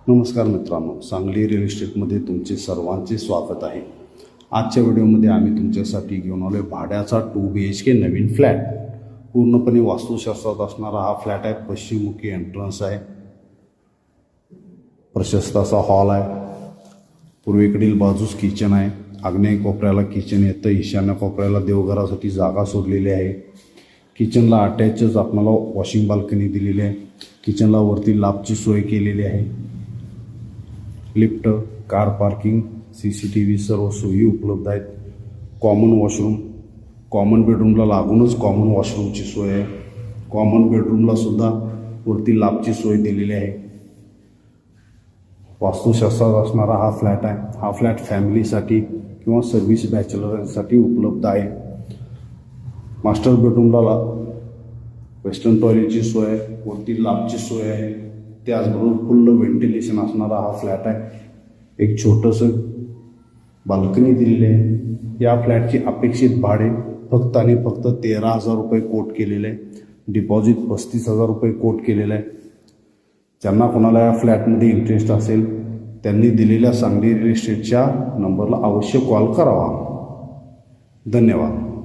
नमस्कार मित्रांनो, सांगली रिअल इस्टेटमध्ये तुमचे सर्वांचे स्वागत आहे। आजच्या व्हिडिओमध्ये आम्ही तुमच्यासाठी घेऊन आलो भाड्याचा 2 BHK नवीन फ्लॅट। पूर्णपणे वास्तुशास्त्रात असणारा हा फ्लॅट आहे। पश्चिममुखी एंट्रन्स आहे, प्रशस्त असा हॉल आहे, पूर्वेकडील बाजूस किचन आहे, आग्नेय कोपऱ्याला किचन येतं, ईशान्य कोपऱ्याला देवघरासाठी जागा सोडलेली आहे। किचनला अटॅचच आपल्याला वॉशिंग बाल्कनी दिलेली आहे। किचनला वरती लापची सोय केलेली आहे। लिफ्ट, कार पार्किंग, CCTV सर्व सोयी उपलब्ध आहेत। कॉमन वॉशरूम, कॉमन बेडरूमला लागूनच कॉमन वॉशरूमची सोय आहे। कॉमन बेडरूमला सुद्धा वरती लापची सोय दिलेली आहे। वास्तुशास्त्रात असणारा हा फ्लॅट आहे। हा फ्लॅट फॅमिलीसाठी किंवा सर्व्हिस बॅचलरसाठी उपलब्ध आहे। मास्टर बेडरूमला वेस्टर्न टॉयलेटची सोय आहे, वरती लापची सोय आहे। त्याचबरोबर फुल व्हेंटिलेशन असणारा हा फ्लॅट आहे। एक छोटंसं बाल्कनी दिलेली आहे। या फ्लॅटची अपेक्षित भाडे फक्त आणि फक्त 13,000 रुपये कोट केलेले आहे। डिपॉझिट 35,000 रुपये कोट केलेलं आहे। ज्यांना कोणाला या फ्लॅटमध्ये इंटरेस्ट असेल त्यांनी दिलेल्या सांगली रिअल इस्टेटच्या नंबरला अवश्य कॉल करावा। धन्यवाद।